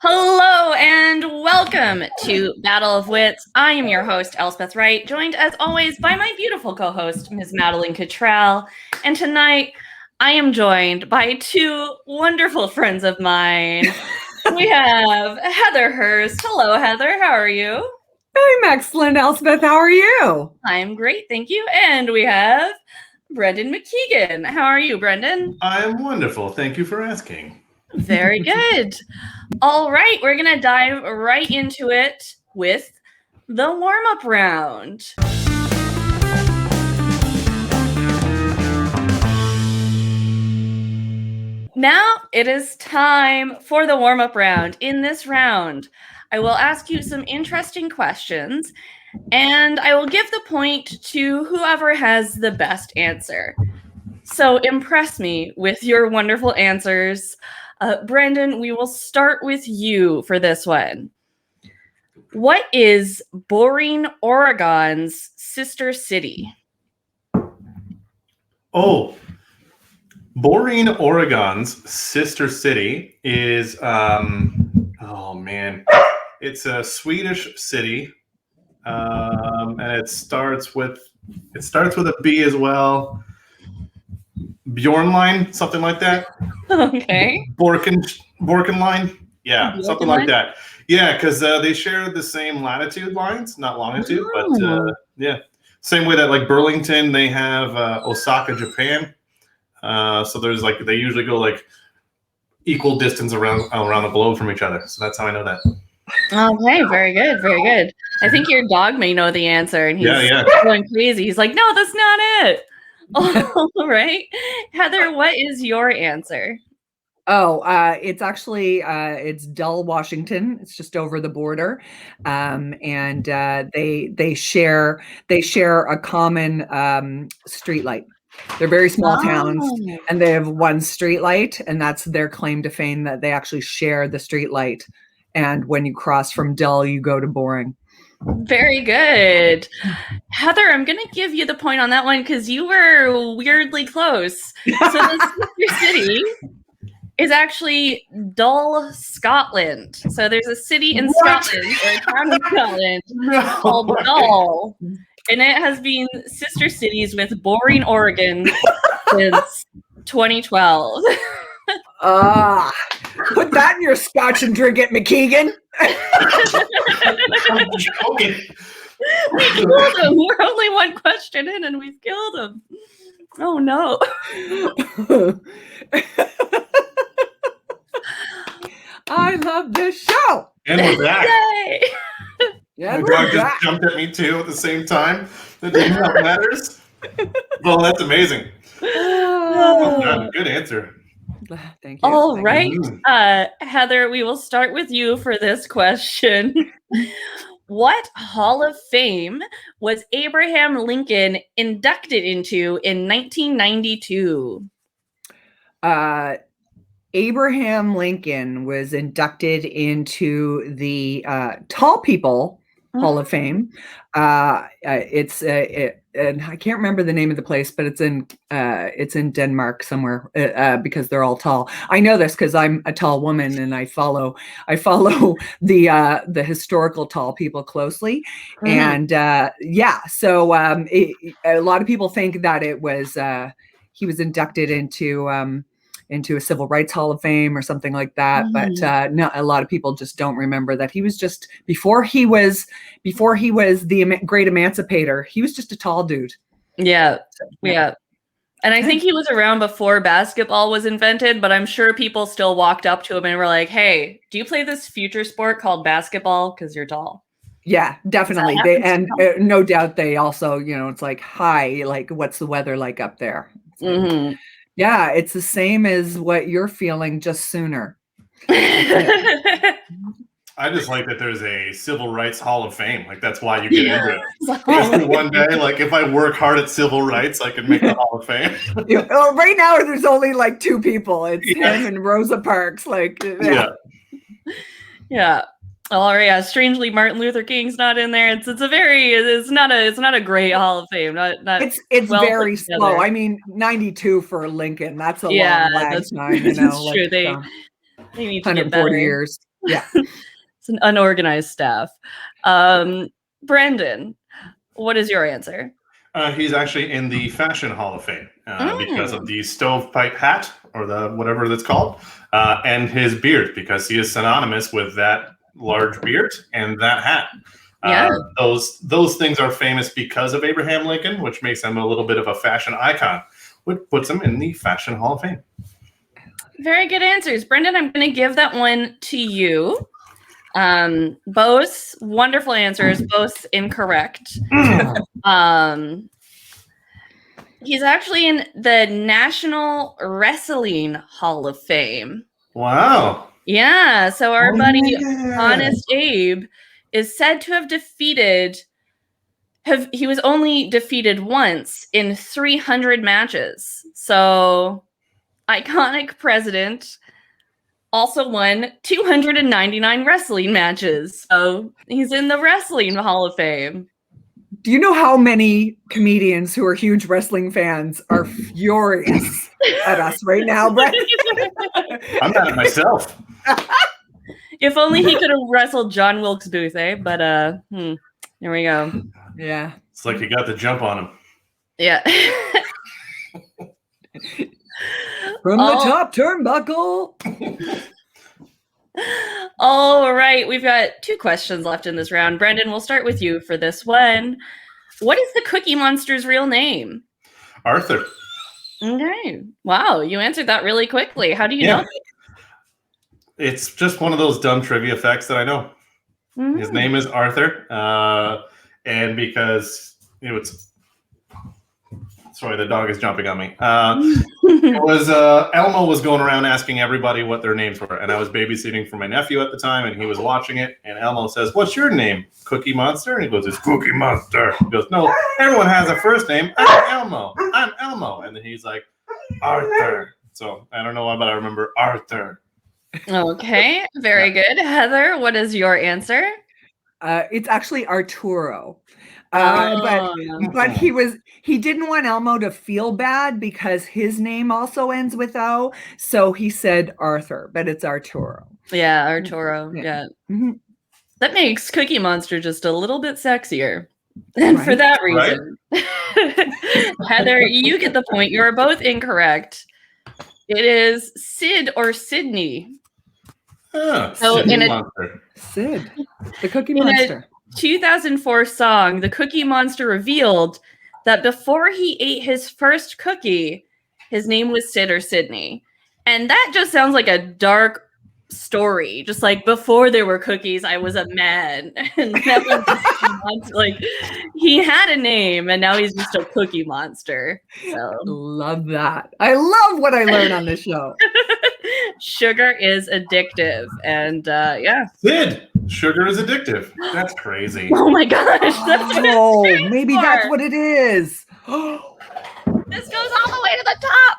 Hello and welcome to Battle of Wits. I am your host, Elspeth Wright, joined as always by my beautiful co-host, Ms. Madeline Cattrall. And tonight, I am joined by two wonderful friends of mine. We have Heather Hurst. Hello, Heather. How are you? I'm excellent, Elspeth. How are you? I'm great, thank you. And we have Brendan McKeigan. How are you, Brendan? I'm wonderful. Thank you for asking. Very good. All right, we're going to dive right into it with the warm-up round. Now it is time for the warm-up round. In this round, I will ask you some interesting questions, and I will give the point to whoever has the best answer. So impress me with your wonderful answers. Brendan, we will start with you for this one. What is Boring, Oregon's sister city? Oh, Boring, Oregon's sister city is, it's a Swedish city, and it starts with a B as well. Bjornline, something like that. Okay. Borkenline? Yeah, Borkenline? something like that. Yeah, because they share the same latitude lines, not longitude, but yeah. Same way that like Burlington, they have Osaka, Japan. So there's like, they usually go like equal distance around the globe from each other. So that's how I know that. Okay, very good, very good. I think your dog may know the answer, and he's going crazy. He's like, no, that's not it. All right. Heather, what is your answer? Oh, it's actually it's Dell, Washington. It's just over the border, and they share a common street light. They're very small towns, and they have one street light, and that's their claim to fame, that they actually share the street light. And when you cross from Dell, you go to Boring. Very good. Heather, I'm going to give you the point on that one because you were weirdly close. So the sister city is actually Dull, Scotland. So there's a city in Scotland, or a town in Scotland called Dull. And it has been sister cities with Boring, Oregon since 2012. Put that in your scotch and drink it, McKeigan. I'm joking. We killed him. We're only one question in and we've killed him. Oh no. I love this show. And we're back. Yay. My dog just jumped at me too at the same time. That matters. Well, that's amazing. Well done. Good answer. Thank you. All right. Heather, we will start with you for this question. What Hall of Fame was Abraham Lincoln inducted into in 1992? Abraham Lincoln was inducted into the Tall People Hall of Fame. And I can't remember the name of the place, but it's in Denmark somewhere, because they're all tall. I know this because I'm a tall woman and I follow the historical tall people closely. And so a lot of people think that it was he was inducted into a Civil Rights Hall of Fame or something like that. But no, a lot of people just don't remember that he was just, before he was the great emancipator, he was just a tall dude. Yeah. Yeah. And I think he was around before basketball was invented, but I'm sure people still walked up to him and were like, hey, do you play this future sport called basketball? Because you're tall. Yeah, definitely. No doubt they also, it's like, hi, like, what's the weather like up there? Yeah, it's the same as what you're feeling, just sooner. I just like that there's a Civil Rights Hall of Fame. Like, that's why you get into it. One day, like, if I work hard at civil rights, I can make the Hall of Fame. Right now, there's only like two people. It's him and Rosa Parks. Like, yeah. Oh yeah, strangely Martin Luther King's not in there. It's not a great Hall of Fame. It's well very slow. I mean, 92 for Lincoln. That's a long lifetime. That's true. They need to 140 years. Yeah. It's an unorganized staff. Brandon, what is your answer? He's actually in the Fashion Hall of Fame because of Mm. the stovepipe hat, or the whatever that's called, and his beard, because he is synonymous with that large beard and that hat. Yeah. Those things are famous because of Abraham Lincoln, which makes him a little bit of a fashion icon, which puts him in the Fashion Hall of Fame. Very good answers. Brendan, I'm going to give that one to you. Both wonderful answers, both incorrect. He's actually in the National Wrestling Hall of Fame. Wow. Yeah, so our buddy yeah. Honest Abe is said to have he was only defeated once in 300 matches. So, iconic president, also won 299 wrestling matches. So, he's in the Wrestling Hall of Fame. Do you know how many comedians who are huge wrestling fans are furious at us right now, Brett? I'm not myself. If only he could have wrestled John Wilkes Booth, eh? But there we go. Yeah. It's like you got the jump on him. Yeah. From the top turnbuckle. All right, we've got 2 questions left in this round. Brendan, we'll start with you for this one. What is the Cookie Monster's real name? Arthur. Okay. Wow, you answered that really quickly. How do you know? It's just one of those dumb trivia facts that I know. Mm-hmm. His name is Arthur, and because sorry, the dog is jumping on me. It was Elmo was going around asking everybody what their names were, and I was babysitting for my nephew at the time, and he was watching it. And Elmo says, "What's your name? Cookie Monster?" And he goes, "It's Cookie Monster." He goes, "No, everyone has a first name. I'm Elmo. I'm Elmo." And then he's like, "Arthur." So I don't know why, but I remember Arthur. Okay, very good. Heather, what is your answer? It's actually Arturo. But he didn't want Elmo to feel bad because his name also ends with O, so he said Arthur, but it's Arturo. Yeah, Arturo. Yeah. Mm-hmm. That makes Cookie Monster just a little bit sexier. And for that reason, Heather, you get the point. You are both incorrect. It is Sid or Sydney. So Sid, the Cookie Monster. 2004 song, the Cookie Monster revealed that before he ate his first cookie, his name was Sid or Sydney. And that just sounds like a dark story. Just like, before there were cookies, I was a man. And that was like, he had a name and now he's just a cookie monster. So love that. I love what I learn on this show. Sugar is addictive. And Sid, sugar is addictive. That's crazy. Oh my gosh. That's maybe that's what it is. This goes all the way to the top.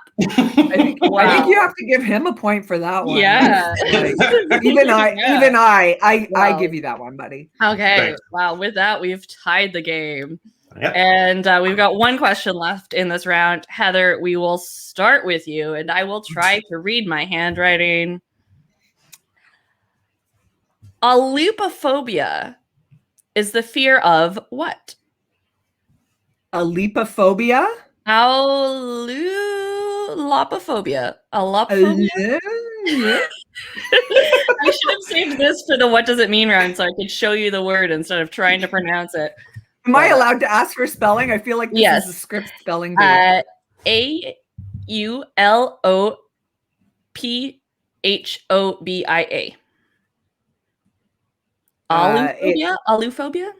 I think you have to give him a point for that one. Yeah. Even I give you that one, buddy. Okay. Thanks. Wow. With that, we've tied the game. Yep. And we've got 1 question left in this round. Heather, we will start with you, and I will try to read my handwriting. Alopephobia is the fear of what? Alopephobia? Alopephobia. Alopephobia? I should have saved this for the what does it mean round so I could show you the word instead of trying to pronounce it. Am I allowed to ask for spelling? I feel like this is a script spelling bee. Alopephobia. Alopephobia? Alopephobia?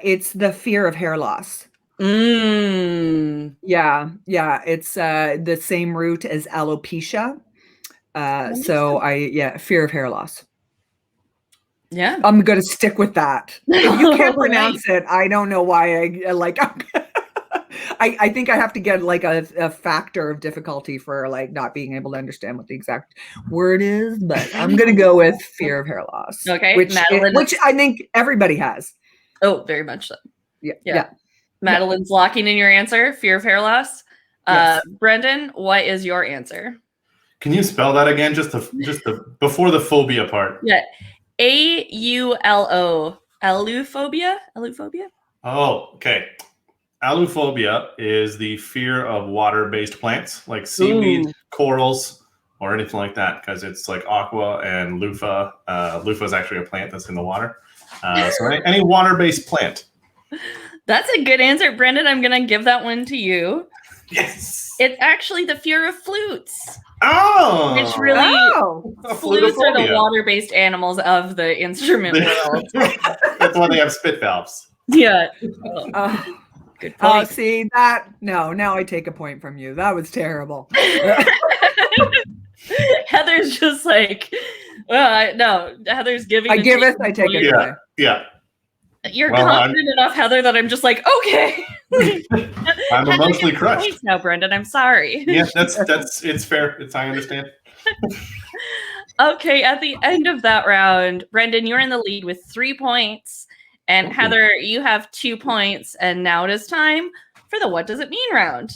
It's the fear of hair loss. Mm. Yeah. It's the same root as alopecia. Fear of hair loss. Yeah. I'm going to stick with that. If you can't pronounce it, I don't know why I think I have to get like a factor of difficulty for like not being able to understand what the exact word is, but I'm going to go with fear of hair loss. Okay. Which I think everybody has. Oh, very much so. Yeah. Madeline's locking in your answer, fear of hair loss. Yes. Brendan, what is your answer? Can you spell that again? Just the before the phobia part. Yeah. AULO. Allophobia? Allophobia? Oh, okay. Allophobia is the fear of water-based plants like seaweed, corals, or anything like that, because it's like aqua and loofah. Loofah is actually a plant that's in the water. So any water-based plant. That's a good answer, Brendan. I'm going to give that one to you. Yes. It's actually the fear of flutes. Oh. Which really, flutes are the water-based animals of the instrument world. That's why they have spit valves. Yeah. Good point. Oh, see that? No, now I take a point from you. That was terrible. Heather's just like, well, no. Heather's giving. I give it. I take it. Yeah. Yeah. You're confident enough, Heather, that I'm just like, okay. I'm emotionally crushed now, Brendan. I'm sorry. Yeah, it's fair. I understand. Okay, at the end of that round, Brendan, you're in the lead with 3 points. And Heather, you have 2 points. And now it is time for the What Does It Mean round.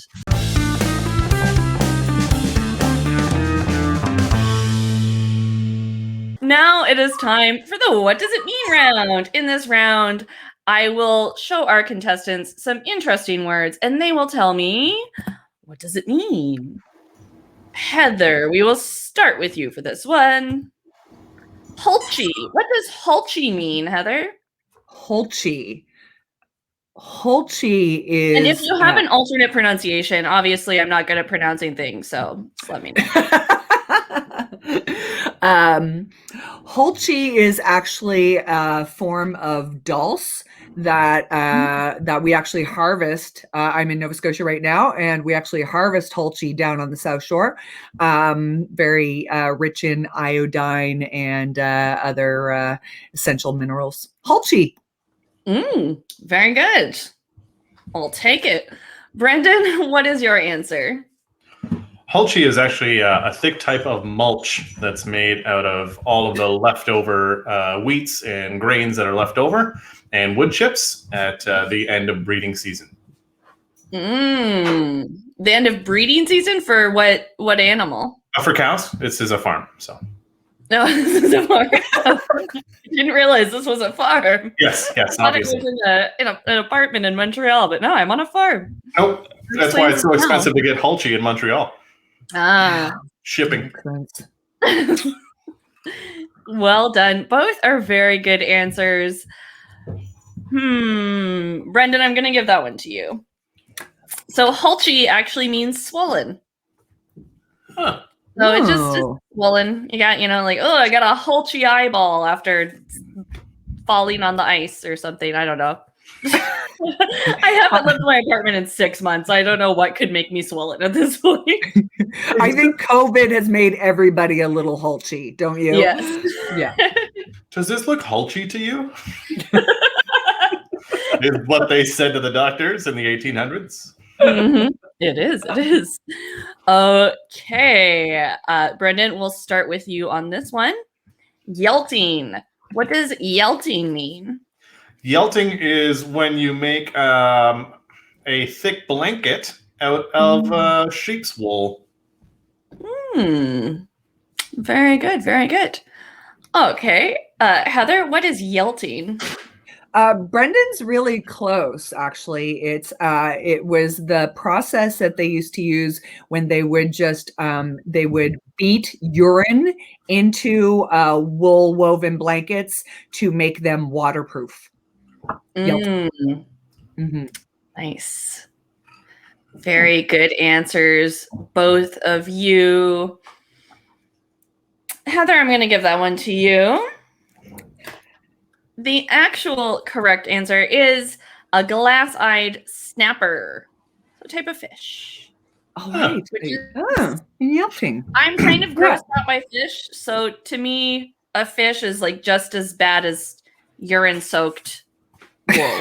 Now it is time for the What Does It Mean round. In this round, I will show our contestants some interesting words, and they will tell me, what does it mean? Heather, we will start with you for this one. Hulchy. What does hulchy mean, Heather? Hulchy. Hulchy is... And if you have an alternate pronunciation, obviously I'm not good at pronouncing things, so just let me know. Hulchy is actually a form of dulse that we actually harvest. I'm in Nova Scotia right now, and we actually harvest hulchy down on the South Shore. Very rich in iodine and other essential minerals. Hulchy. Very good. I'll take it. Brendan, what is your answer? Hulchy is actually a thick type of mulch that's made out of all of the leftover wheats and grains that are left over and wood chips at the end of breeding season. The end of breeding season for what animal? For cows. This is a farm, so. No, this is a farm. I didn't realize this was a farm. Yes, I thought it was in an apartment in Montreal, but no, I'm on a farm. Nope. That's why it's so expensive to get hulchy in Montreal. Shipping. Well done. Both are very good answers. Brendan, I'm going to give that one to you. So hulchy actually means swollen. Huh. So it's just swollen. You got, like, I got a hulchy eyeball after falling on the ice or something. I don't know. I haven't lived in my apartment in 6 months. I don't know what could make me swollen at this point. I think COVID has made everybody a little hulchy, don't you? Yes. Yeah. Does this look hulchy to you? Is what they said to the doctors in the 1800s. It is. Okay. Brendan, we'll start with you on this one. Yelting. What does yelting mean? Yelting is when you make a thick blanket out of sheep's wool. Very good. Very good. Okay. Heather, what is yelting? Brendan's really close, actually. It was the process that they used to use when they would just they would beat urine into wool woven blankets to make them waterproof. Nice. Very good answers, both of you. Heather, I'm going to give that one to you. The actual correct answer is a glass-eyed snapper. A type of fish. Oh, right. Yelting. I'm kind of grossed out by fish, so to me, a fish is like just as bad as urine-soaked wool.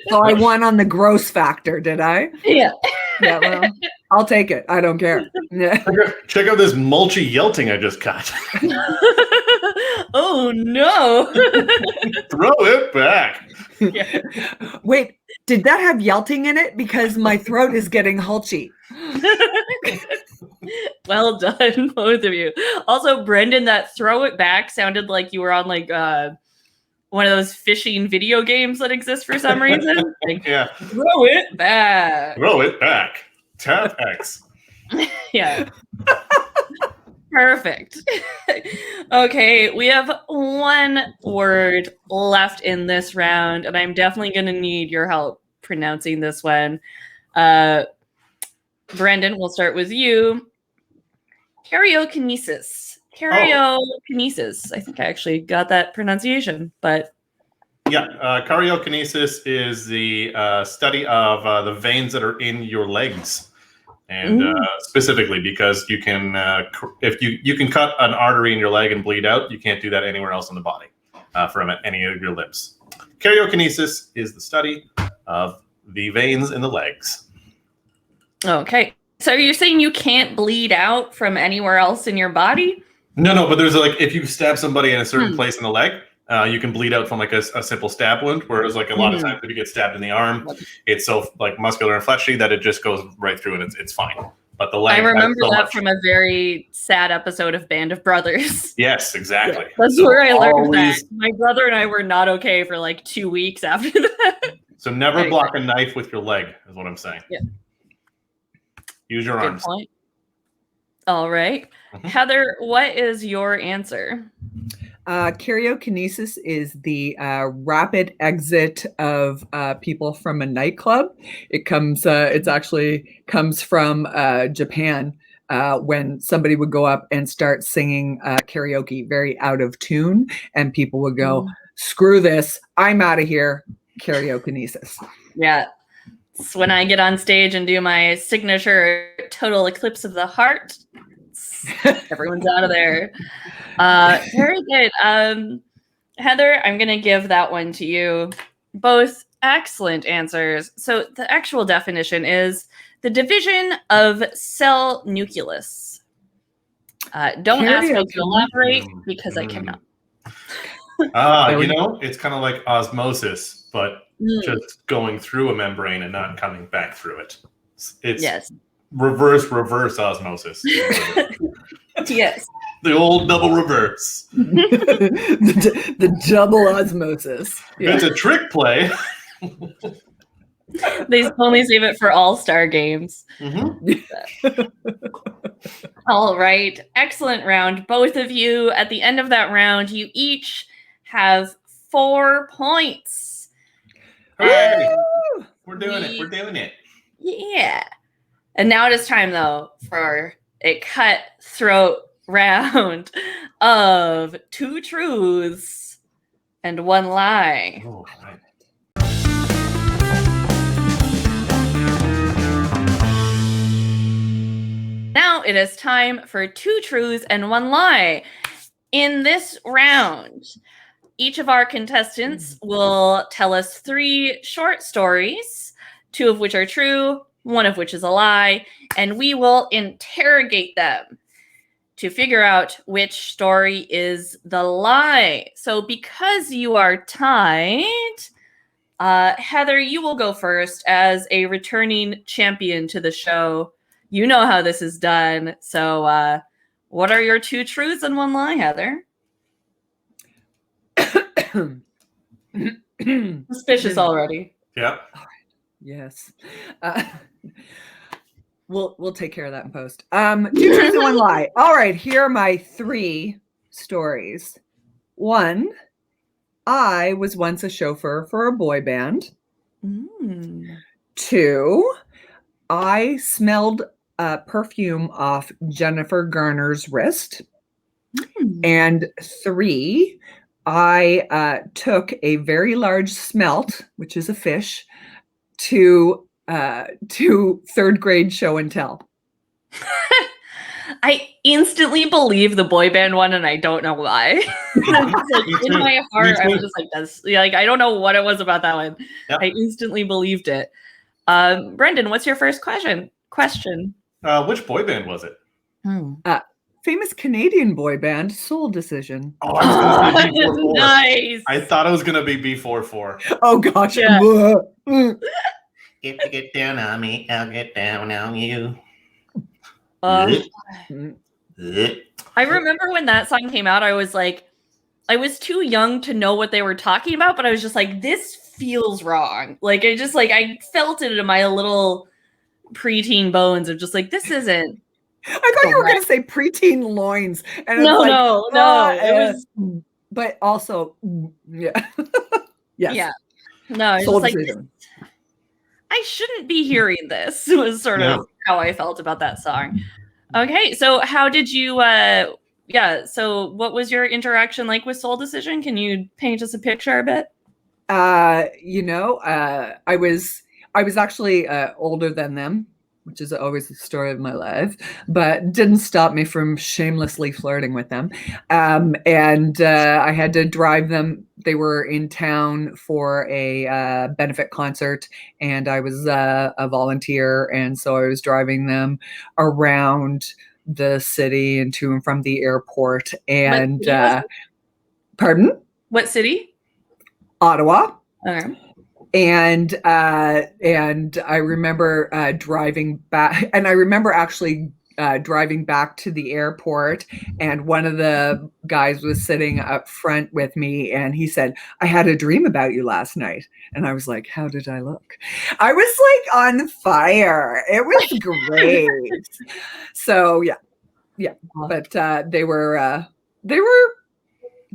So I won on the gross factor, did I? Yeah. Yeah, well, I'll take it. I don't care. Check out this mulchy yelting I just got. Oh, no. Throw it back. Yeah. Wait, did that have yelting in it? Because my throat is getting hulchy. Well done, both of you. Also, Brendan, that throw it back sounded like you were on like one of those fishing video games that exist for some reason. Like, Yeah. throw it back. Throw it back. Tap X. Yeah. Perfect. Okay, we have one word left in this round, and I'm definitely going to need your help pronouncing this one. Brendan, we'll start with you. Karyokinesis. Karyokinesis. I think I actually got that pronunciation, but yeah, karyokinesis is the study of the veins that are in your legs, and specifically because you can, if you can cut an artery in your leg and bleed out, you can't do that anywhere else in the body from any of your limbs. Karyokinesis is the study of the veins in the legs. Okay. So you're saying you can't bleed out from anywhere else in your body? No, but there's like, if you stab somebody in a certain place in the leg, you can bleed out from like a simple stab wound, whereas like a lot of times if you get stabbed in the arm, it's so like muscular and fleshy that it just goes right through and it's fine. But the leg, I remember that from a very sad episode of Band of Brothers. Yes, exactly. Yeah, that's where I learned that. My brother and I were not okay for like 2 weeks after that. So never block a knife with your leg, is what I'm saying. Yeah. Use your arms. Good point. All right. Heather, what is your answer? Karyokinesis is the rapid exit of people from a nightclub. It comes. It's actually comes from Japan. When somebody would go up and start singing karaoke very out of tune, and people would go, "Screw this! I'm out of here." Karyokinesis. Yeah. It's when I get on stage and do my signature total eclipse of the heart. Everyone's out of there. Very good. Heather, I'm going to give that one to you. Both excellent answers. So the actual definition is the division of cell nucleus. Don't ask me to elaborate because I cannot. It's kind of like osmosis, but just going through a membrane and not coming back through it. It's reverse osmosis. Yes. The old double reverse. the double osmosis. Yeah. It's a trick play. They only save it for all-star games. All right. Excellent round. Both of you, at the end of that round, you each have 4 points. Hooray! We're doing it. We're doing it. Yeah. And now it is time, though, for a cutthroat round of 2 truths and 1 lie. Oh, right. Now it is time for 2 truths and 1 lie. In this round, each of our contestants will tell us 3 short stories, 2 of which are true, 1 of which is a lie, and we will interrogate them to figure out which story is the lie. So because you are tied, Heather, you will go first as a returning champion to the show. You know how this is done. So what are your 2 truths and 1 lie, Heather? Suspicious already. Yeah. Yes. We'll take care of that in post. 2 truths and 1 lie. All right, here are my 3 stories. 1, I was once a chauffeur for a boy band. 2, I smelled perfume off Jennifer Garner's wrist. And 3, I took a very large smelt, which is a fish, to 3rd grade show and tell. I instantly believe the boy band one, and I don't know why. In my heart, I was just like, "That's like I don't know what it was about that one." Yep. I instantly believed it. Brendan, what's your first question? Which boy band was it? Famous Canadian boy band, Soul Decision. Oh, I was gonna say B44. Nice. I thought it was gonna be B44. Oh gosh. Yeah. If you get down on me, I'll get down on you. I remember when that song came out, I was like, I was too young to know what they were talking about, but I was just like, this feels wrong. Like, I felt it in my little preteen bones of just like, this isn't. I thought you were going to say preteen loins. And No. It was, but also, yeah. Yes. Yeah. No, it's like, I shouldn't be hearing this was sort of how I felt about that song. Okay. So how did you, so what was your interaction like with Soul Decision? Can you paint us a picture a bit? I was actually older than them, which is always the story of my life, but didn't stop me from shamelessly flirting with them. And I had to drive them. They were in town for a benefit concert, and I was a volunteer. And so I was driving them around the city and to and from the airport. And pardon? What city? Ottawa. Okay. And I remember driving back, and I remember actually driving back to the airport, and one of the guys was sitting up front with me, and he said, "I had a dream about you last night." And I was like, "How did I look?" I was like on fire. It was great. So yeah. But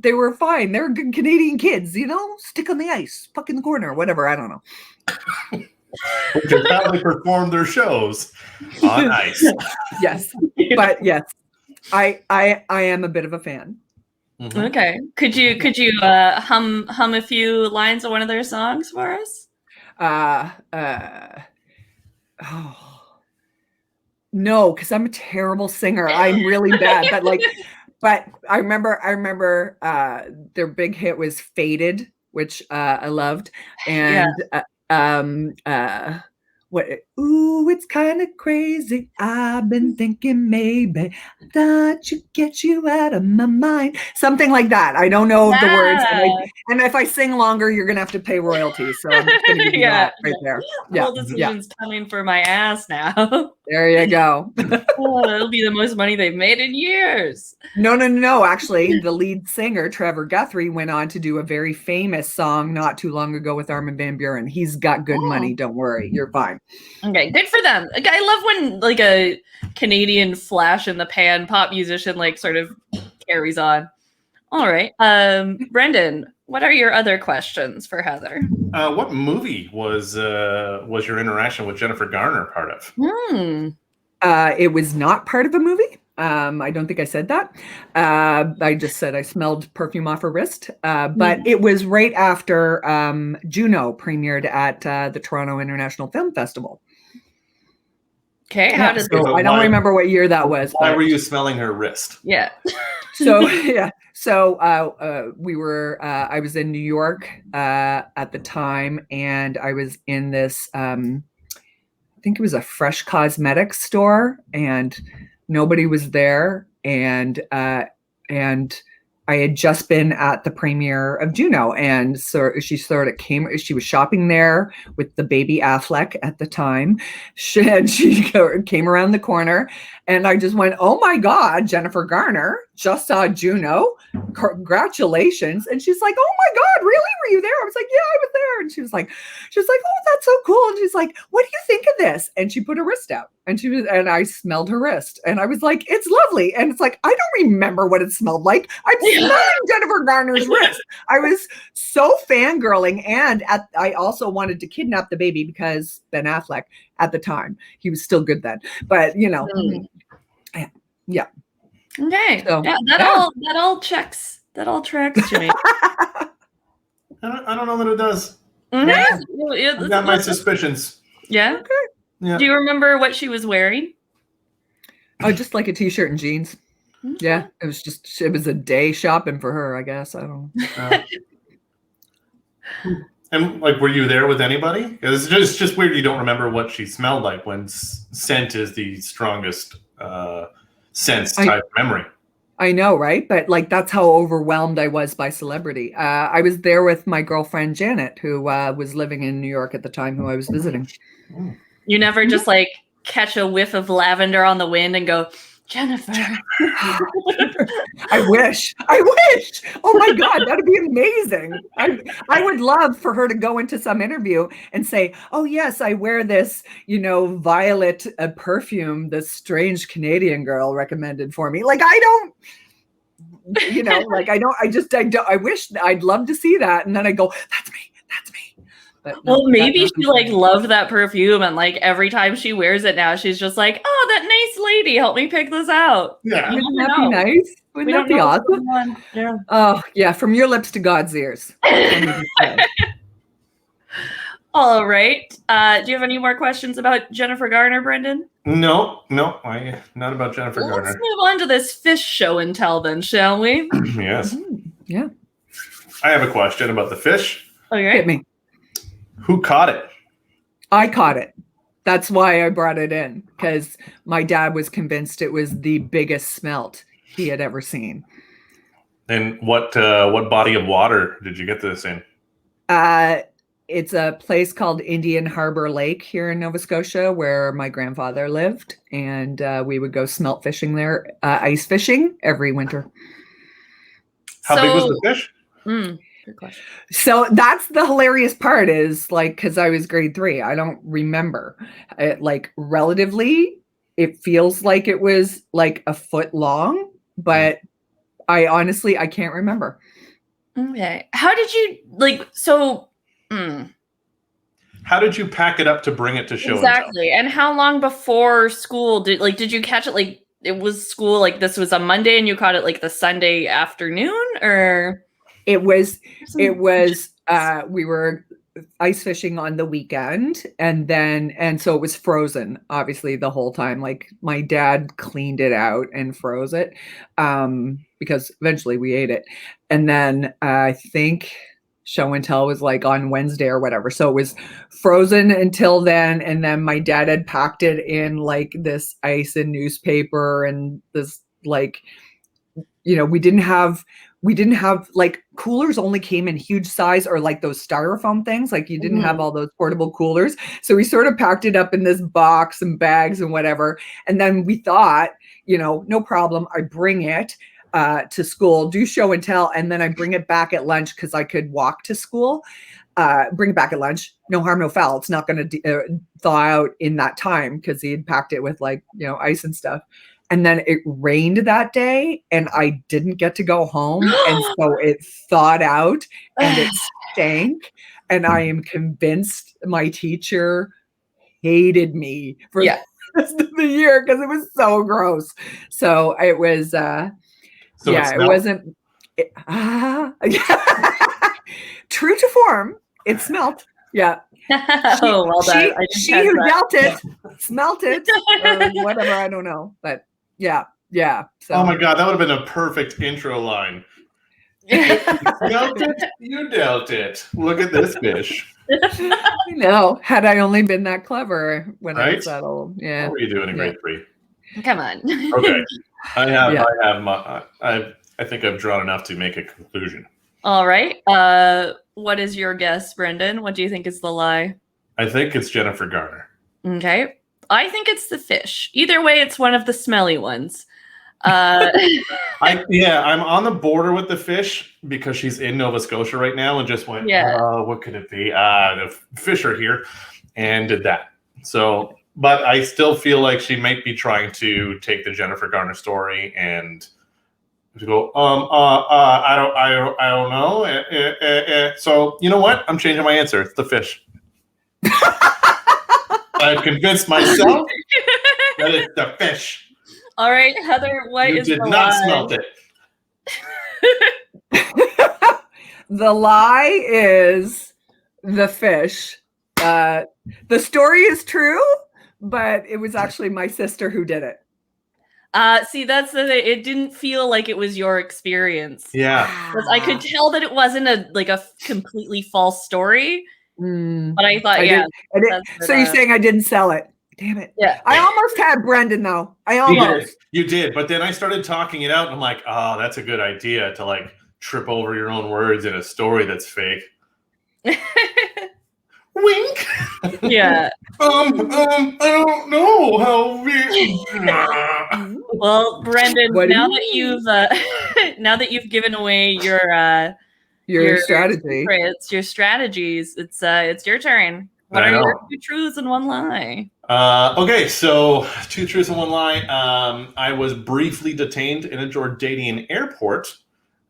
they were fine. They were good Canadian kids, stick on the ice, puck in the corner, whatever. I don't know. They probably performed their shows on ice. Yes. But yes, I am a bit of a fan. Mm-hmm. Okay. Could you hum a few lines of one of their songs for us? No, because I'm a terrible singer. I'm really bad. But I remember their big hit was "Faded," which I loved, and ooh, it's kind of crazy. I've been thinking maybe that should get you out of my mind. Something like that. I don't know the words, and if I sing longer, you're gonna have to pay royalties. So I'm just gonna give you that right there. Well, decision's coming for my ass now. There you go. It'll be the most money they've made in years. No. Actually, the lead singer, Trevor Guthrie, went on to do a very famous song not too long ago with Armin van Buuren. He's got good money. Don't worry. You're fine. Okay, good for them. I love when like a Canadian flash in the pan pop musician sort of carries on. All right. Brendan, what are your other questions for Heather? What movie was your interaction with Jennifer Garner part of? It was not part of a movie. I don't think I said that. I just said I smelled perfume off her wrist. But it was right after Juno premiered at the Toronto International Film Festival. Okay, I don't remember what year that was. Why were you smelling her wrist? Yeah. So we were. I was in New York at the time, and I was in this. I think it was a fresh cosmetics store, and nobody was there, and I had just been at the premiere of Juno, and so she was shopping there with the baby Affleck at the time. She came around the corner, and I just went, "Oh my God, Jennifer Garner just saw Juno. Congratulations." And she's like, "Oh my God, really? Were you there?" I was like, "Yeah, I was there." And she was like, "Oh, that's so cool." And she's like, "What do you think of this?" And she put her wrist out, and I smelled her wrist, and I was like, "It's lovely." And it's like, I don't remember what it smelled like. I'm smelling Jennifer Garner's wrist. I was so fangirling, and I also wanted to kidnap the baby because Ben Affleck at the time, he was still good then, but yeah. Okay. So, that all checks. That all tracks to me. I don't know that it does. Mm-hmm. I've got my suspicions. Yeah. Okay. Yeah. Do you remember what she was wearing? Oh, just like a t-shirt and jeans. Okay. Yeah, it was a day shopping for her, I guess. I don't know. And were you there with anybody? Because it's just weird you don't remember what she smelled like when scent is the strongest sense type memory. I know, right? But that's how overwhelmed I was by celebrity. I was there with my girlfriend Janet, who was living in New York at the time, who I was visiting. You never just catch a whiff of lavender on the wind and go, Jennifer. I wish. Oh my God, that'd be amazing. I would love for her to go into some interview and say, oh yes, I wear this, violet perfume this strange Canadian girl recommended for me. Like, I don't, I wish, I'd love to see that. And then I go, that's me. But no, well, maybe she loved that perfume, and every time she wears it now, she's just like, "Oh, that nice lady helped me pick this out." Yeah, wouldn't that be nice? Wouldn't that be awesome? Yeah. Oh yeah, from your lips to God's ears. All right. Do you have any more questions about Jennifer Garner, Brendan? No, not about Jennifer Garner. Let's move on to this fish show and tell then, shall we? Yes. Yeah. I have a question about the fish. Okay. Hit me. Who caught it? I caught it. That's why I brought it in, because my dad was convinced it was the biggest smelt he had ever seen. And what body of water did you get this in? It's a place called Indian Harbor Lake here in Nova Scotia where my grandfather lived, and we would go smelt fishing there, ice fishing every winter. How big was the fish? Good question. So that's the hilarious part is because I was grade 3, I don't remember it. Relatively, it feels like it was a foot long, but I honestly, I can't remember. Okay. How did you How did you pack it up to bring it to show? Exactly. And how long before school did you catch it? It was school, this was a Monday and you caught it the Sunday afternoon, or? It was, we were ice fishing on the weekend, and so it was frozen, obviously, the whole time. My dad cleaned it out and froze it, because eventually we ate it. And then I think show and tell was on Wednesday or whatever. So it was frozen until then. And then my dad had packed it in this ice and newspaper and this, we didn't have coolers only came in huge size, or those styrofoam things. You didn't have all those portable coolers. So we sort of packed it up in this box and bags and whatever. And then we thought, no problem. I bring it to school, do show and tell. And then I bring it back at lunch because I could walk to school, bring it back at lunch. No harm, no foul. It's not going to thaw out in that time because he had packed it with ice and stuff. And then it rained that day and I didn't get to go home. And so it thawed out and it stank. And I am convinced my teacher hated me for the rest of the year because it was so gross. So it was, it wasn't true to form. It smelt. Yeah. Well done. She who dealt it smelt it or whatever. I don't know, but yeah. So. Oh my God, that would have been a perfect intro line. You dealt it. Look at this fish. Had I only been that clever when I was that old. Yeah. What were you doing in grade 3? Come on. Okay. I think I've drawn enough to make a conclusion. All right. What is your guess, Brendan? What do you think is the lie? I think it's Jennifer Garner. Okay. I think it's the fish. Either way, it's one of the smelly ones. I'm on the border with the fish because she's in Nova Scotia right now and just went, what could it be? The fish are here, and did that. So, but I still feel like she might be trying to take the Jennifer Garner story and to go, I don't know. So you know what? I'm changing my answer. It's the fish. I've convinced myself that it's the fish. All right, Heather, what is the lie? You did not smelt it. The lie is the fish. The story is true, but it was actually my sister who did it. See, that's the thing. It didn't feel like it was your experience. Yeah. I could tell that it wasn't a completely false story. But I thought, so you're saying I didn't sell it? Damn it! Yeah, I almost had Brendan though. You did, but then I started talking it out, and I'm like, oh, that's a good idea to trip over your own words in a story that's fake. Wink. Yeah. I don't know how we. Well, Brendan, What do now you that you've now that you've given away your strategy. secrets, your strategies, it's your turn. What I are your know. 2 truths and 1 lie? Okay, so 2 truths and 1 lie. I was briefly detained in a Jordanian airport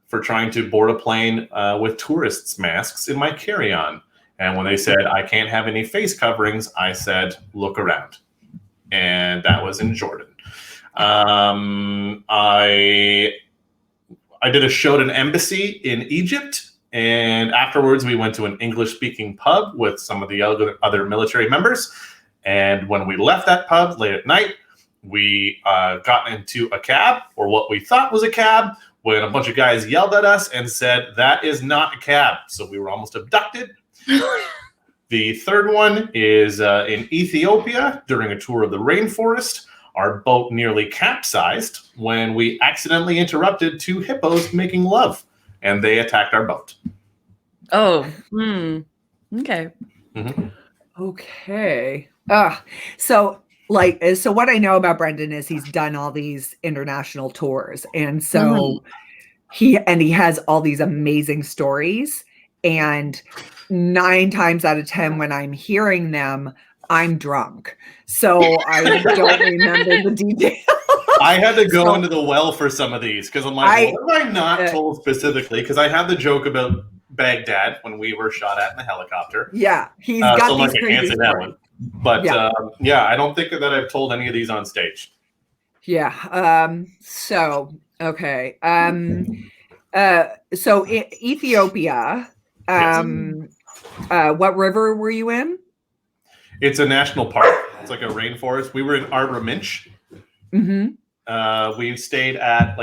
for trying to board a plane with tourists' masks in my carry-on. And when they said I can't have any face coverings, I said, look around. And that was in Jordan. I did a show at an embassy in Egypt. And afterwards, we went to an English-speaking pub with some of the other military members. And when we left that pub late at night, we got into a cab, or what we thought was a cab, when a bunch of guys yelled at us and said, that is not a cab. So we were almost abducted. The third one is in Ethiopia during a tour of the rainforest. Our boat nearly capsized when we accidentally interrupted 2 hippos making love, and they attacked our boat. Oh, okay. Mm-hmm. Okay. So what I know about Brendan is he's done all these international tours, and so he has all these amazing stories, and 9 times out of 10 when I'm hearing them, I'm drunk, so I don't remember the details. I had to go into the well for some of these because I'm like, what have I not told specifically? Because I had the joke about Baghdad when we were shot at in the helicopter. Yeah, he's got these I can't say that one. But I don't think that I've told any of these on stage. Yeah. So okay. So Ethiopia. What river were you in? It's a national park. It's like a rainforest. We were in Arbor Minch. Mm-hmm. We stayed at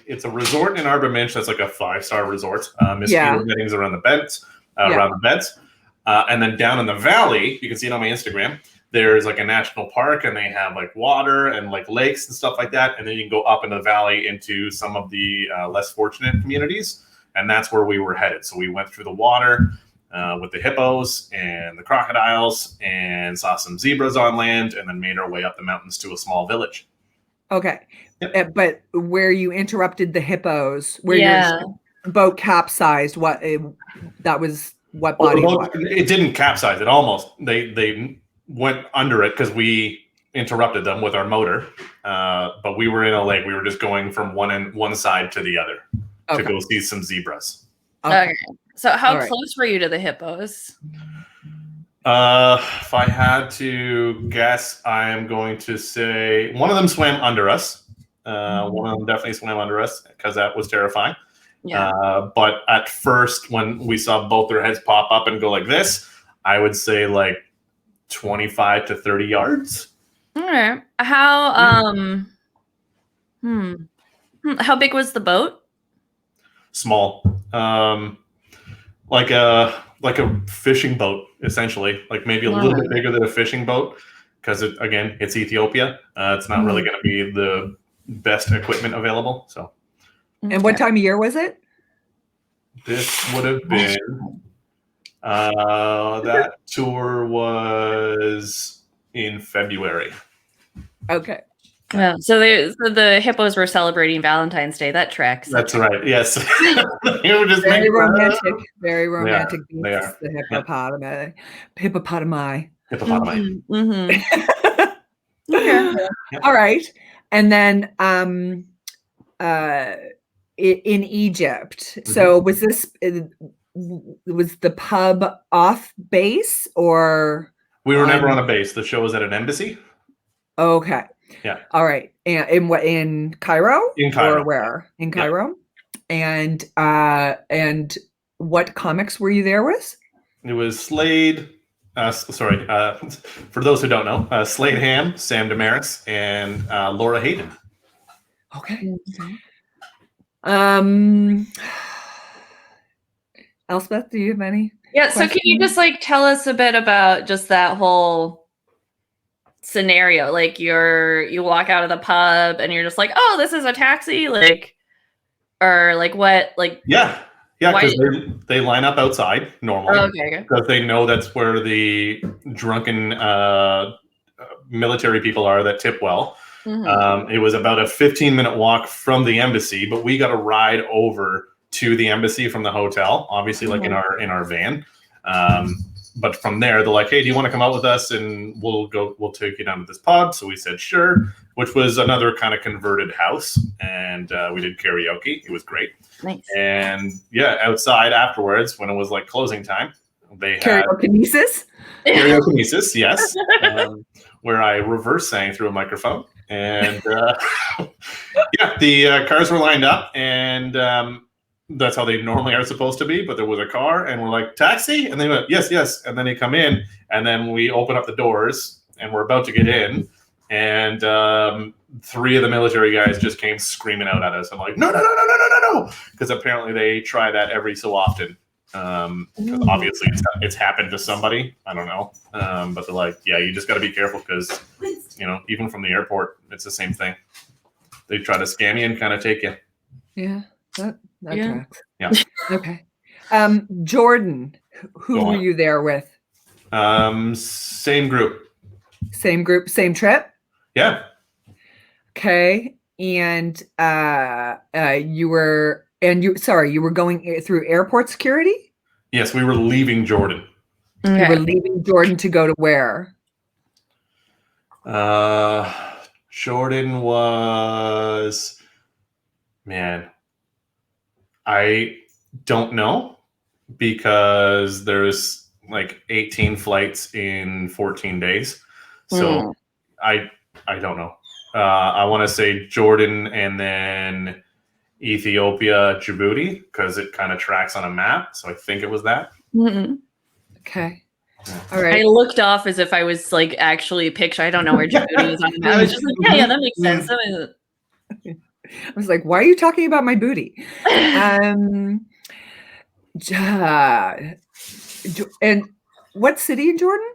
it's a resort in Arbor Minch that's like a 5-star resort. Mosquito weddings around the beds, around the beds. And then down in the valley, you can see it on my Instagram, there's like a national park and they have like water and like lakes and stuff like that. And then you can go up in the valley into some of the less fortunate communities. And that's where we were headed. So we went through the water with the hippos and the crocodiles and saw some zebras on land and then made our way up the mountains to a small village. Okay. Yep. But where you interrupted the hippos, where your boat capsized, that was what body of water? It didn't capsize. It almost. They went under it because we interrupted them with our motor. But we were in a lake. We were just going from one side to the other to go see some zebras. Okay. So how close were you to the hippos? If I had to guess, I'm going to say one of them swam under us. One of them definitely swam under us because that was terrifying. Yeah. But at first, when we saw both their heads pop up and go like this, I would say like 25 to 30 yards. All right. How how big was the boat? Small. Like a fishing boat, essentially. Like maybe a little bit bigger than a fishing boat because it's Ethiopia. It's not really going to be the best equipment available. So. And what time of year was it? This would have been that tour was in February. Okay. Yeah. So the hippos were celebrating Valentine's Day. That tracks. That's right. Yes. You were just very romantic. Very romantic. They are. The hippopotami. Mm-hmm. Okay. All right. And then in Egypt. So was the pub off base or? We were never on a base. The show was at an embassy. Okay. Yeah. All right. And in Cairo? In Cairo. Or where? In Cairo. Yeah. And what comics were you there with? It was Slade. For those who don't know, Slade Ham, Sam Damaris, and Laura Hayden. Okay. Elspeth, do you have any? Yeah. So can you just tell us a bit about just that whole scenario? Like you walk out of the pub and you're just like, oh, this is a taxi, or what? Yeah. Yeah, because they line up outside normally. Oh, okay. Because they know that's where the drunken military people are that tip well. It was about a 15-minute walk from the embassy, but we got a ride over to the embassy from the hotel, obviously like in our van. But from there, they're like, "Hey, do you want to come out with us? And we'll take you down to this pub." So we said, "Sure," which was another kind of converted house. And we did karaoke. It was great. Nice. And yeah, outside afterwards, when it was like closing time, they had karaoke-nesis, yes, where I reverse sang through a microphone. And yeah, the cars were lined up, and that's how they normally are supposed to be. But there was a car, and we're like, "Taxi?" And they went, "Yes, yes." And then they come in, and then we open up the doors, and we're about to get in, and 3 of the military guys just came screaming out at us. I'm like, "No, no, no, no, no, no, no," because apparently they try that every so often. Obviously it's happened to somebody. I don't know. But they're like, "Yeah, you just got to be careful because, even from the airport, it's the same thing. They try to scam you and kind of take you." Yeah, that tracks. Yeah. Okay. Jordan, who were you there with? Same group. Same group, same trip? Yeah. Okay. And you were going through airport security? Yes, we were leaving Jordan. Okay. You were leaving Jordan to go to where? Jordan was, man, I don't know, because there's like 18 flights in 14 days. So I don't know. I want to say Jordan and then Ethiopia, Djibouti, because it kind of tracks on a map. So I think it was that. Okay. All right. I looked off as if I was like actually picture. I don't know where Djibouti is on the map. I was just like, yeah, that makes sense. I was like, why are you talking about my booty? And what city in Jordan?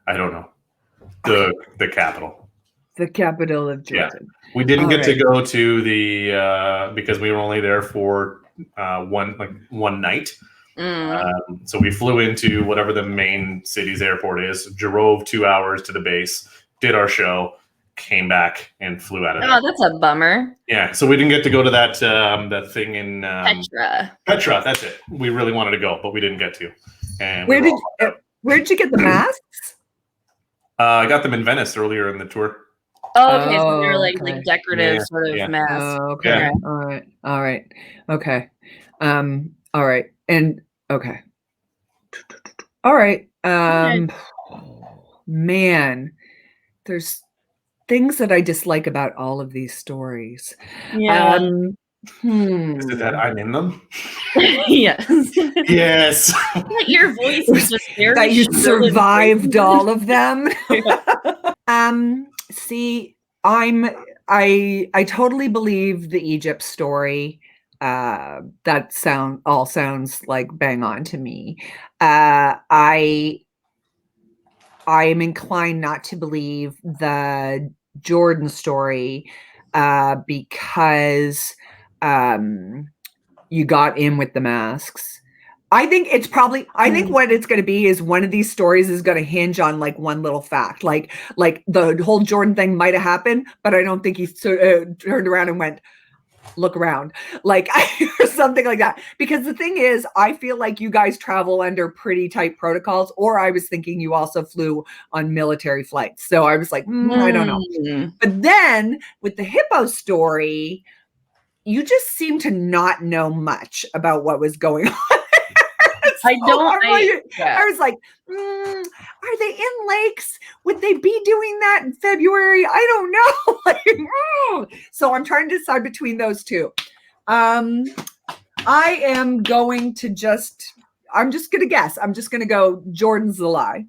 I don't know. The capital. The capital of Jordan. Yeah. We didn't get to go to the because we were only there for one night. So we flew into whatever the main city's airport is, drove 2 hours to the base, did our show, came back, and flew out of there. Oh, that's a bummer. Yeah, so we didn't get to go to that thing in Petra. Petra, that's it. We really wanted to go, but we didn't get to. And where did you get the masks? I got them in Venice earlier in the tour. Oh, okay. So they're like decorative sort of masks. Oh, okay. Yeah. All right. Okay. All right. And okay. All right. Man, there's things that I dislike about all of these stories. Yeah. Is it that I'm in them? Yes. Yes. Your voice is just very that you survived all of them. See, I totally believe the Egypt story. That sounds like bang on to me. I am inclined not to believe the Jordan story because you got in with the masks. I think what it's going to be is one of these stories is going to hinge on like one little fact, like the whole Jordan thing might have happened, but I don't think he turned around and went, "Look around," like or something like that. Because the thing is, I feel like you guys travel under pretty tight protocols, or I was thinking you also flew on military flights. So I was like, I don't know. But then with the hippo story, you just seem to not know much about what was going on. So I was like, are they in lakes? Would they be doing that in February? I don't know. So I'm trying to decide between those two. I am going to I'm just going to guess. I'm just going to go Jordan's the lie.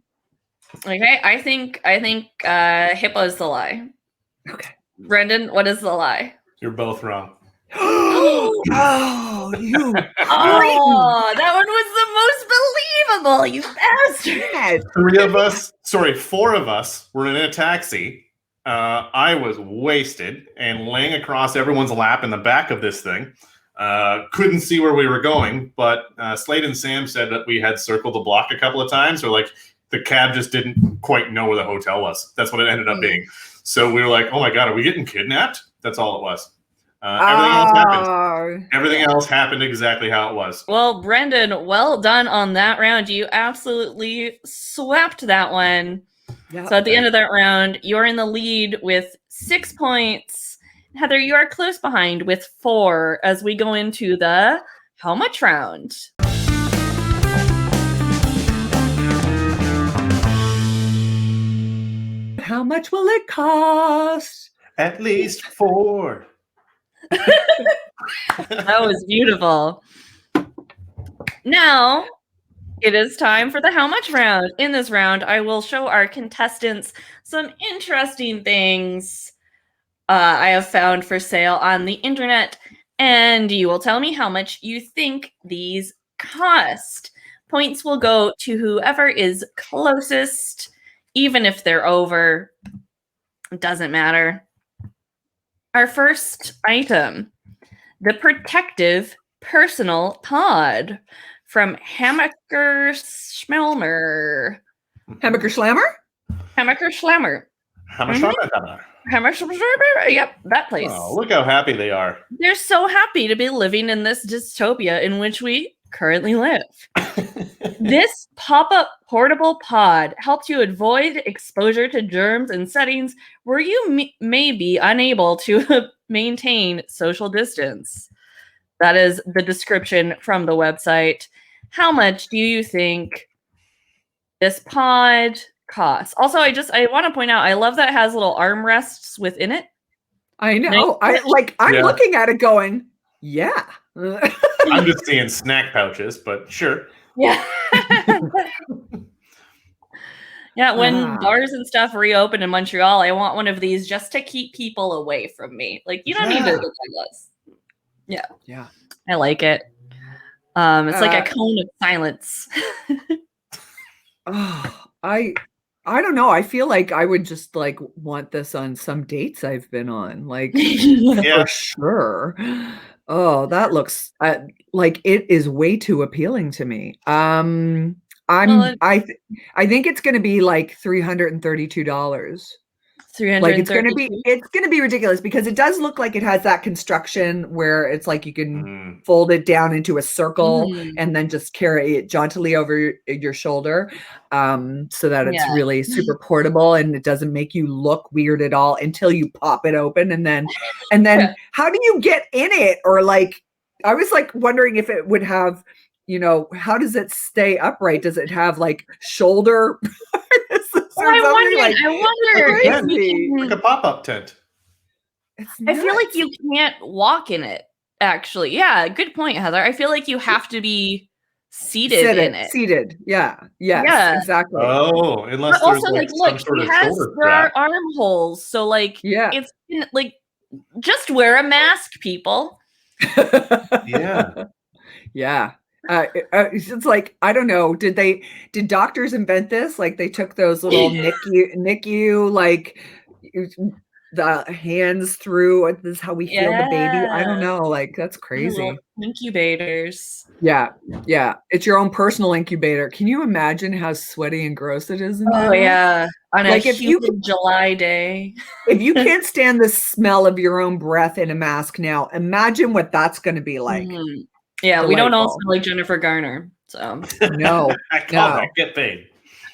Okay. I think hippo's the lie. Okay. Brendan, what is the lie? You're both wrong. Oh, you! That one was the most believable, you bastard! 4 of us were in a taxi, I was wasted and laying across everyone's lap in the back of this thing. Couldn't see where we were going, but Slade and Sam said that we had circled the block a couple of times, or like the cab just didn't quite know where the hotel was. That's what it ended up being. So we were like, oh my God, are we getting kidnapped? That's all it was. Everything else happened. Everything else happened exactly how it was. Well, Brendan, well done on that round. You absolutely swept that one. Yep. So at the end of that round, you're in the lead with 6 points. Heather, you are close behind with 4 as we go into the how much round. How much will it cost? At least 4. That was beautiful. Now, it is time for the how much round. In this round, I will show our contestants some interesting things I have found for sale on the internet, and you will tell me how much you think these cost. Points will go to whoever is closest, even if they're over. It doesn't matter. Our first item, the Protective Personal Pod from Hammaker Schmelmer. Hammaker Schlammer? Hammaker Schlammer. Yep, that place. Oh, look how happy they are. They're so happy to be living in this dystopia in which we currently live. This pop-up portable pod helps you avoid exposure to germs in settings where you may be unable to maintain social distance. That is the description from the website. How much do you think this pod costs? Also, I want to point out, I love that it has little armrests within it. I know. I'm looking at it going, yeah. I'm just seeing snack pouches, but sure. Yeah. Yeah, when bars and stuff reopen in Montreal, I want one of these just to keep people away from me. Like, you don't need to do this. Yeah. Yeah. I like it. It's like a cone of silence. I don't know. I feel like I would just like want this on some dates I've been on. Like, yeah, for sure. Oh, that looks like it is way too appealing to me. I think it's going to be like $332. Like it's going to be ridiculous because it does look like it has that construction where it's like you can fold it down into a circle and then just carry it jauntily over your shoulder, so that it's really super portable and it doesn't make you look weird at all until you pop it open and then how do you get in it? Or like I was like wondering if it would have, you know, how does it stay upright? Does it have like shoulder? I wonder if you can, like a pop-up tent. I feel like you can't walk in it, actually. Yeah, good point, Heather. I feel like you have to be seated in it. Seated, yeah. Yes, exactly. Oh, unless but there's also, like some sort of shoulder there are armholes, so like it's like just wear a mask, people. Yeah. It's like, I don't know. Did doctors invent this? Like they took those little NICU, like the hands through. This is how we feel the baby. I don't know. Like that's crazy. Incubators. Yeah. It's your own personal incubator. Can you imagine how sweaty and gross it is? On a humid July day. If you can't stand the smell of your own breath in a mask now, imagine what that's going to be like. Yeah, delightful. We don't all smell like Jennifer Garner. So no. Get paid.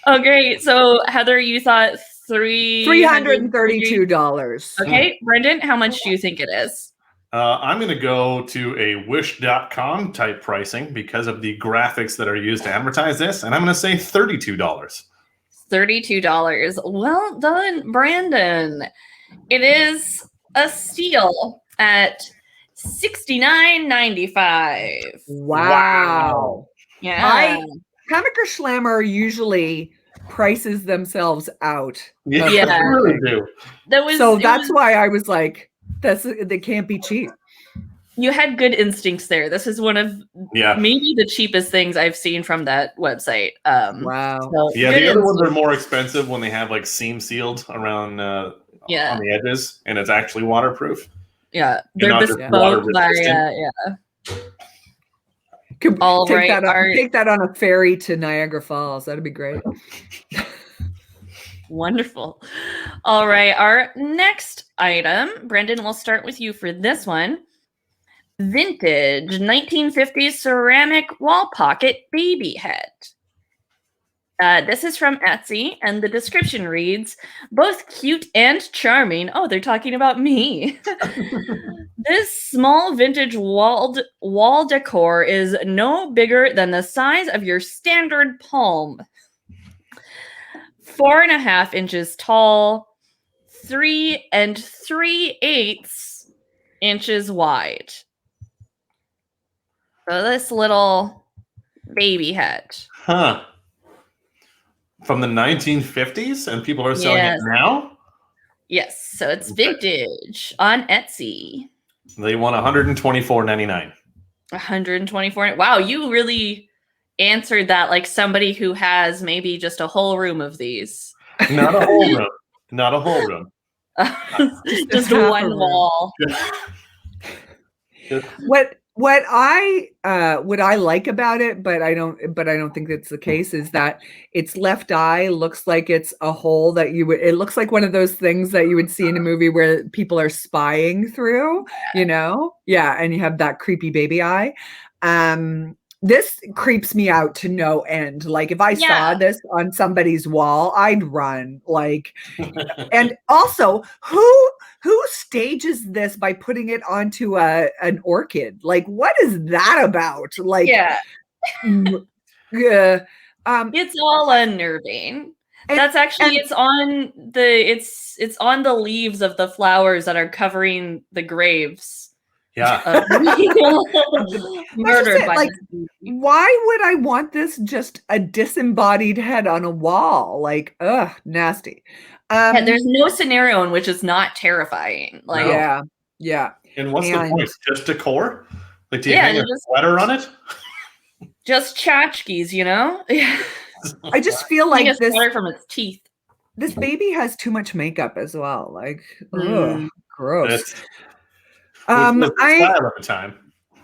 Oh, great. So Heather, you thought $332. Okay, Brendan, how much do you think it is? I'm going to go to a wish.com type pricing because of the graphics that are used to advertise this, and I'm going to say $32. $32. Well done, Brandon. It is a steal at $69.95. Wow. Yeah. Hammaker Schlammer usually prices themselves out. Yeah, they really do. That's why I was like, they can't be cheap. You had good instincts there. This is one of maybe the cheapest things I've seen from that website. Wow. The other ones are more expensive when they have like seam sealed around Yeah. on the edges, and it's actually waterproof. Yeah, You're they're not just bespoke water by resistant. Could All take right, take that on a ferry to Niagara Falls. That'd be great. Wonderful. All right, our next item, Brendan, we'll start with you for this one. Vintage 1950s ceramic wall pocket baby head. This is from Etsy, and the description reads, both cute and charming. Oh, they're talking about me. This small vintage wall decor is no bigger than the size of your standard palm. 4.5 inches tall, 3 3/8 inches wide. So this little baby head. Huh. From the 1950s, and people are selling it Yes. now? Yes, so it's vintage on Etsy. They want $124.99. 124. Wow, you really answered that like somebody who has maybe just a whole room of these. Not a whole room. Not a whole room. Just half a one room. wall. What I like about it, but I don't think that's the case, is that its left eye looks like it's a hole that it looks like one of those things that you would see in a movie where people are spying through, you know? Yeah, and you have that creepy baby eye. This creeps me out to no end. Like if I saw this on somebody's wall, I'd run. Like, and also who stages this by putting it onto an orchid? Like, what is that about? Like, it's all unnerving. That's actually it's on the leaves of the flowers that are covering the graves. Yeah. Murdered by like, why would I want this just a disembodied head on a wall? Like, ugh, nasty. There's no scenario in which it's not terrifying. Like, yeah. And what's the point? Just decor? Like, do you hang a sweater on it? Just tchotchkes, you know? I just feel like a sweater from its teeth. This baby has too much makeup as well. Like, ugh, gross. At the time.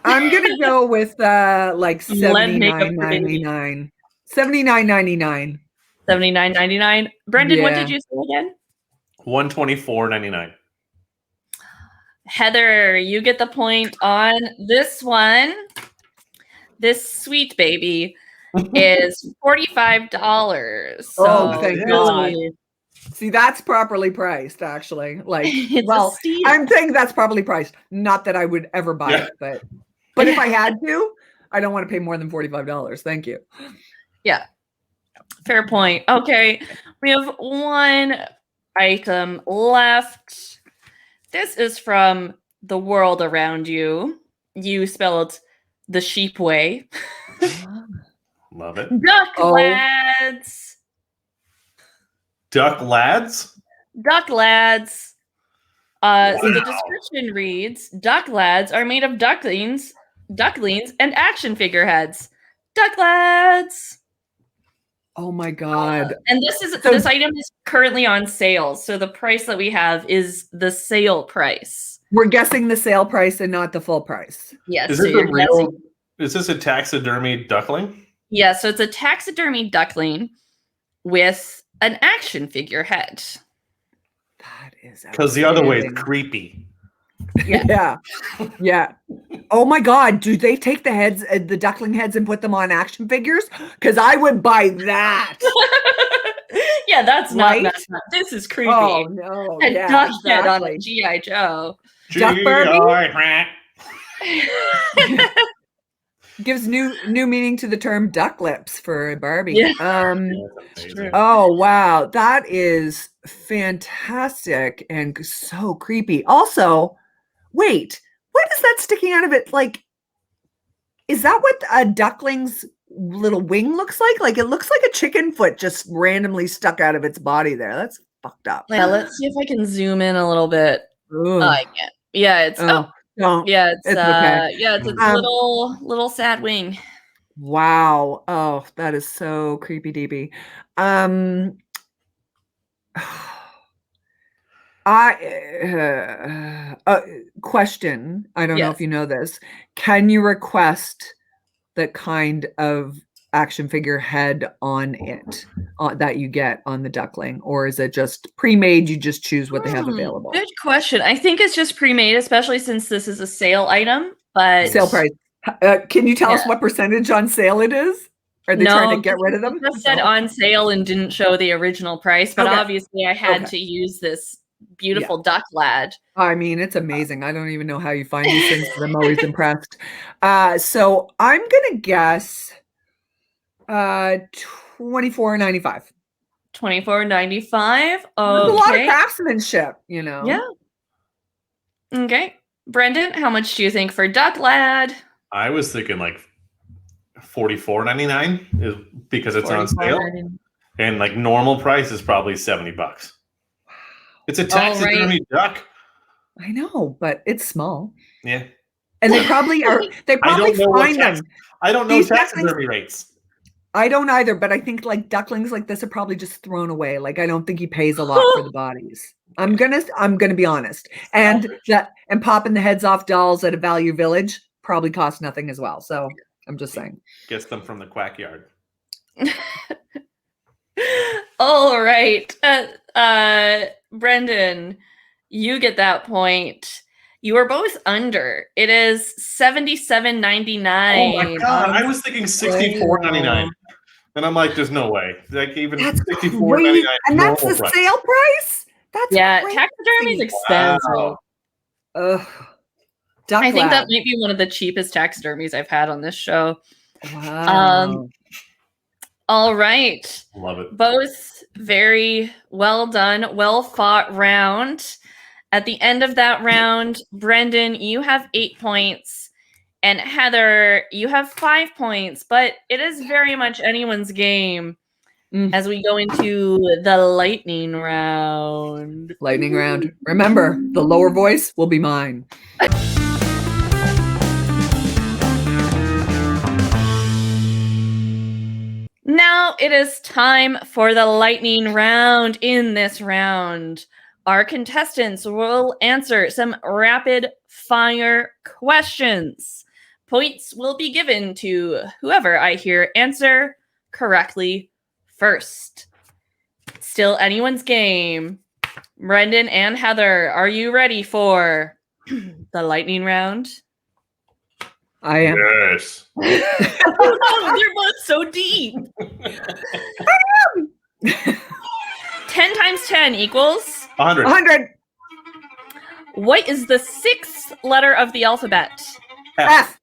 I'm gonna go with like $79.99. $79.99. $79.99. Brendan, what did you say again? $124.99. Heather, you get the point on this one. This sweet baby is $45. So thank God. See, that's properly priced, actually. Like, well, I'm saying that's properly priced. Not that I would ever buy it, but if I had to, I don't want to pay more than $45. Thank you. Yeah. Fair point. Okay. We have one item left. This is from the world around you. You spelled the sheep way. Love it. Duck lads. Duck lads? Duck lads. So the description reads, duck lads are made of ducklings, and action figure heads. Duck lads. Oh my God. And this item is currently on sale. So the price that we have is the sale price. We're guessing the sale price and not the full price. Yes. Is this a taxidermy duckling? Yeah, so it's a taxidermy duckling with an action figure head. That is because the other way is creepy. Yeah. Oh my God. Do they take the heads, the duckling heads, and put them on action figures? Because I would buy that. Yeah, that's not messed up. This is creepy. Oh no. A duck head on a G.I. Joe. Duck Barbie? Gives new meaning to the term duck lips for Barbie. Yeah. Oh wow, that is fantastic and so creepy. Also, wait, what is that sticking out of it? Like, is that what a duckling's little wing looks like? Like, it looks like a chicken foot just randomly stuck out of its body there. That's fucked up. Yeah, let's see if I can zoom in a little bit. Oh, I can't. Yeah, it's yeah, it's okay. Yeah, it's a little sad wing. Wow. Oh, that is so creepy deepy. Question. I don't know Yes. if you know this. Can you request the kind of action figure head on it that you get on the duckling, or is it just pre-made? You just choose what they have available. Good question. I think it's just pre-made, especially since this is a sale item. But Sale price. Can you tell us what percentage on sale it is? Are they trying to get rid of them? It just said on sale and didn't show the original price, but obviously I had to use this beautiful duck lad. I mean, it's amazing. I don't even know how you find these things, but I'm always impressed. So I'm gonna guess $24.95. $24.95. Okay. There's a lot of craftsmanship, you know. Yeah. Okay. Brendan, how much do you think for duck lad? I was thinking like $44.99 because it's on sale, and like normal price is probably $70. It's a taxidermy duck. I know, but it's small. Yeah, and they probably are. They probably find them. I don't know taxidermy rates. I don't either, but I think like ducklings like this are probably just thrown away. Like I don't think he pays a lot for the bodies. I'm gonna be honest. And popping the heads off dolls at a Value Village probably costs nothing as well. So I'm just saying. Gets them from the quack yard. All right. Brendan, you get that point. You are both under. It is $77.99. Oh my god! I was thinking $64.99, and I'm like, "There's no way." Like even $64.99, and that's the sale price. That's taxidermy is expensive. Wow. I think that might be one of the cheapest taxidermies I've had on this show. Wow. All right. Love it. Both very well done, well fought round. At the end of that round, Brendan, you have 8 points, and Heather, you have 5 points, but it is very much anyone's game as we go into the lightning round. Lightning round. Remember, the lower voice will be mine. Now it is time for the lightning round. In this round, our contestants will answer some rapid fire questions. Points will be given to whoever I hear answer correctly first. Still anyone's game. Brendan and Heather, are you ready for the lightning round? I am. Yes. They're both so deep. I am. 10 times 10 equals 100. 100. What is the 6th letter of the alphabet? F.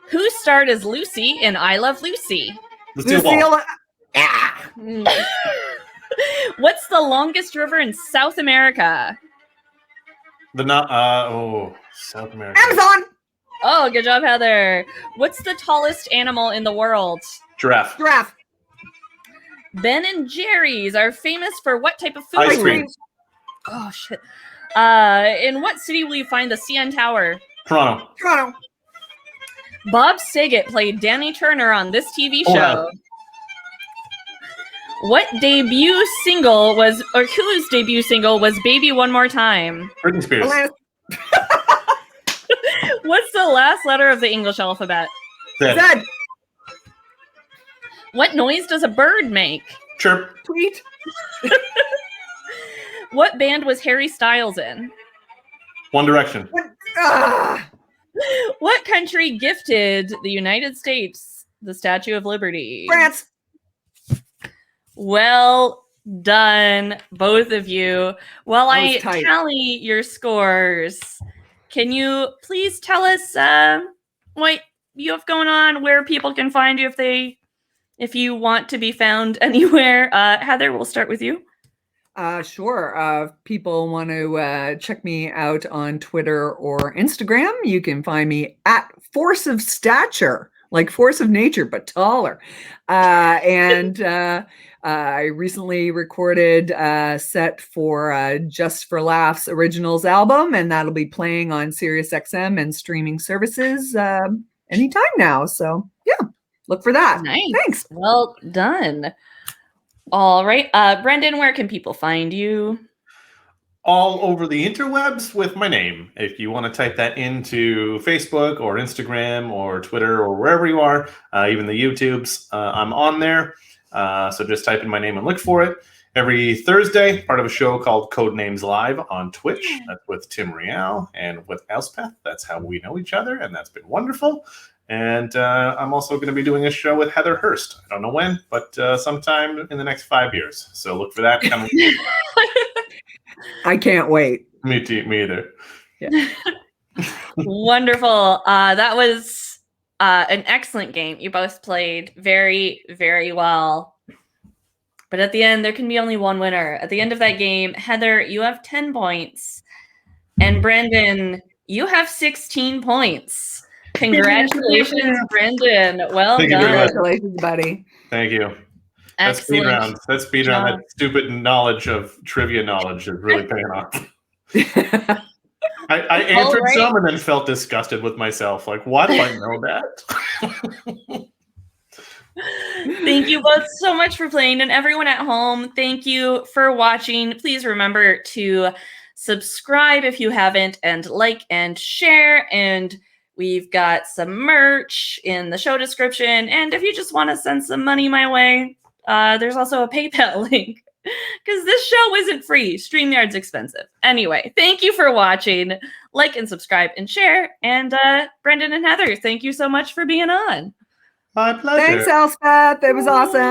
Who starred as Lucy in I Love Lucy? Lucille. What's the longest river in South America? South America. Amazon. Oh, good job, Heather. What's the tallest animal in the world? Giraffe. Giraffe. Ben and Jerry's are famous for what type of food? Ice cream. Oh, shit. In what city will you find the CN Tower? Toronto. Toronto. Bob Saget played Danny Turner on this TV show. What debut single was, or whose debut single was Baby One More Time? Britney Spears. What's the last letter of the English alphabet? Z. What noise does a bird make? Chirp. Tweet. What band was Harry Styles in? One Direction. What country gifted the United States the Statue of Liberty? France. Well done, both of you. While I tight. tally your scores, can you please tell us what you have going on, where people can find you if you want to be found anywhere? Heather, we'll start with you. Sure. If people want to check me out on Twitter or Instagram, you can find me at Force of Stature, like Force of Nature, but taller. I recently recorded a set for Just for Laughs Originals album, and that'll be playing on SiriusXM and streaming services anytime now. So yeah, look for that. Nice. Thanks. Well done. All right. Brendan, where can people find you? All over the interwebs with my name. If you want to type that into Facebook or Instagram or Twitter or wherever you are, even the YouTubes, I'm on there. So just type in my name and look for it. Every Thursday, part of a show called Codenames Live on Twitch. That's with Tim Real and with Elspeth. That's how we know each other, and that's been wonderful. And I'm also going to be doing a show with Heather Hurst. I don't know when, but sometime in the next 5 years. So look for that coming. I can't wait. Me either. Yeah. Wonderful. That was an excellent game. You both played very, very well. But at the end, there can be only one winner. At the end of that game, Heather, you have 10 points. And Brendan, you have 16 points. Congratulations, Brendan. Well done. Congratulations, buddy. Thank you. Excellent. That speed round, that stupid knowledge of trivia knowledge is really paying off. I answered some and then felt disgusted with myself. Like, why do I know that? Thank you both so much for playing, and everyone at home, thank you for watching. Please remember to subscribe if you haven't, and like and share. And we've got some merch in the show description. And if you just want to send some money my way, there's also a PayPal link, because this show isn't free. StreamYard's expensive. Anyway, thank you for watching. Like and subscribe and share. And Brendan and Heather, thank you so much for being on. My pleasure. Thanks, Elspeth. It was awesome.